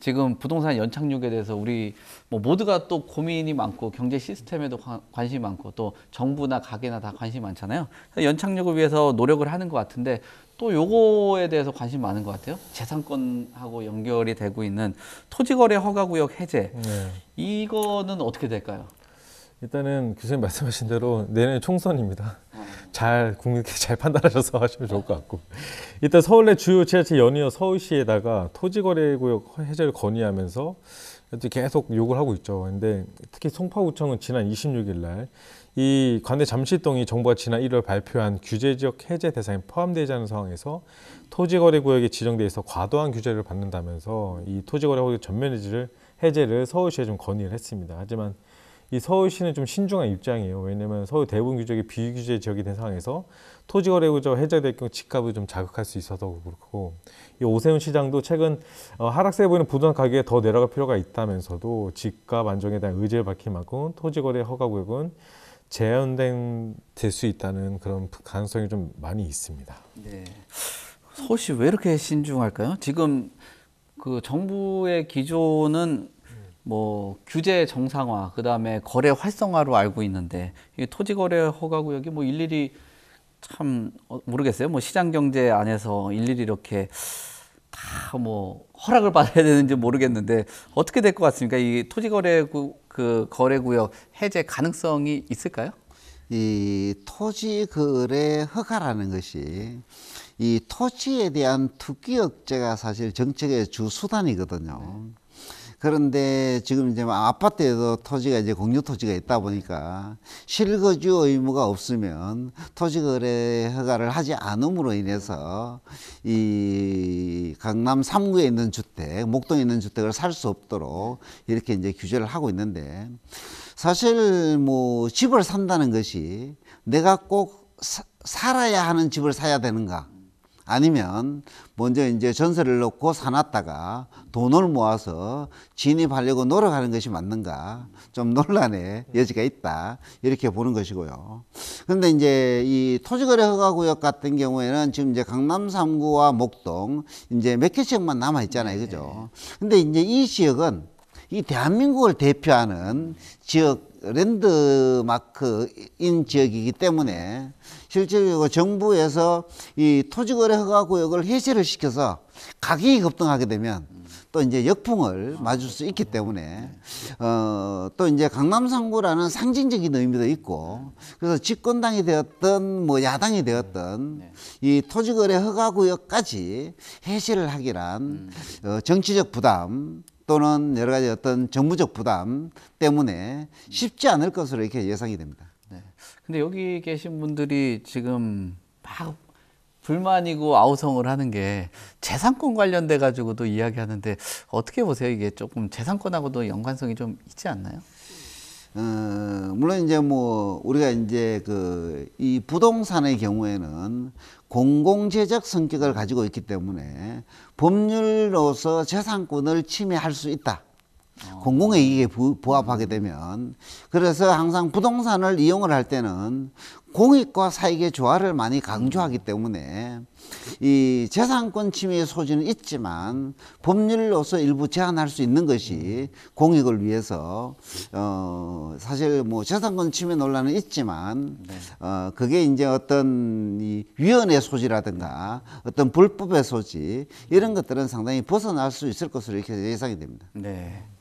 지금 부동산 연착륙에 대해서 우리 뭐 모두가 또 고민이 많고 경제 시스템에도 관심이 많고 또 정부나 가게나 다 관심이 많잖아요. 연착륙을 위해서 노력을 하는 것 같은데 또 요거에 대해서 관심 많은 것 같아요. 재산권하고 연결이 되고 있는 토지거래 허가구역 해제. 네. 이거는 어떻게 될까요? 일단은 교수님 말씀하신 대로 내년에 총선입니다. 국민께 잘 판단하셔서 하시면 좋을 것 같고, 일단 서울 내 주요 지자체 연이어 서울시에다가 토지거래구역 해제를 건의하면서 계속 요구를 하고 있죠. 근데 특히 송파구청은 지난 26일 날 이 관내 잠실동이 정부가 지난 1월 발표한 규제지역 해제 대상에 포함되지 않은 상황에서 토지거래구역에 지정돼 있어 과도한 규제를 받는다면서 이 토지거래구역 전면 해제를 서울시에 좀 건의를 했습니다. 하지만 이 서울시는 좀 신중한 입장이에요. 왜냐하면 서울 대부분 규정이 비규제 지역이 된 상황에서 토지거래구역 해제될 경우 집값을 좀 자극할 수 있어서 그렇고, 이 오세훈 시장도 최근 하락세 보이는 부동산 가격에 더 내려갈 필요가 있다면서도 집값 안정에 대한 의지를 밝힌 만큼 토지거래 허가구역은 될 수 있다는 그런 가능성이 좀 많이 있습니다. 네. 서울시 왜 이렇게 신중할까요? 지금 그 정부의 기조는 뭐 규제 정상화, 그다음에 거래 활성화로 알고 있는데 이 토지거래 허가구역이 뭐 일일이 참 모르겠어요. 뭐 시장 경제 안에서 일일이 이렇게 다 뭐 허락을 받아야 되는지 모르겠는데 어떻게 될 것 같습니까? 이 거래구역 해제 가능성이 있을까요? 이 토지거래 허가라는 것이 이 토지에 대한 투기 억제가 사실 정책의 주 수단이거든요. 그런데 지금 이제 아파트에도 토지가 이제 공유 토지가 있다 보니까 실거주 의무가 없으면 토지거래 허가를 하지 않음으로 인해서 이 강남 3구에 있는 주택, 목동에 있는 주택을 살 수 없도록 이렇게 이제 규제를 하고 있는데, 사실 뭐 집을 산다는 것이 내가 꼭 살아야 하는 집을 사야 되는가? 아니면 먼저 이제 전세를 넣고 사놨다가 돈을 모아서 진입하려고 노력하는 것이 맞는가? 좀 논란의 여지가 있다, 이렇게 보는 것이고요. 그런데 이제 이 토지거래 허가구역 같은 경우에는 지금 이제 강남 3구와 목동 이제 몇 개 지역만 남아 있잖아요, 그죠? 근데 이제 이 지역은 이 대한민국을 대표하는 지역, 랜드마크인 지역이기 때문에 실제로 정부에서 이 토지거래 허가구역을 해제를 시켜서 가격이 급등하게 되면 또 이제 역풍을 맞을 수 있기 때문에 또 이제 강남 3구라는 상징적인 의미도 있고, 그래서 집권당이 되었던 뭐 야당이 되었던 이 토지거래 허가구역까지 해제를 하기란 정치적 부담 또는 여러 가지 어떤 정부적 부담 때문에 쉽지 않을 것으로 이렇게 예상이 됩니다. 네. 근데 여기 계신 분들이 지금 막 불만이고 아우성을 하는 게 재산권 관련돼 가지고도 이야기하는데 어떻게 보세요? 이게 조금 재산권하고도 연관성이 좀 있지 않나요? 물론 이제 뭐 우리가 이제 이 부동산의 경우에는 공공재적 성격을 가지고 있기 때문에 법률로서 재산권을 침해할 수 있다. 공공의 이익에 부합하게 되면, 그래서 항상 부동산을 이용을 할 때는 공익과 사익의 조화를 많이 강조하기 때문에 이 재산권 침해의 소지는 있지만 법률로서 일부 제한할 수 있는 것이 공익을 위해서 사실 뭐 재산권 침해 논란은 있지만 그게 이제 어떤 이 위헌의 소지라든가 어떤 불법의 소지, 이런 것들은 상당히 벗어날 수 있을 것으로 이렇게 예상이 됩니다. 네.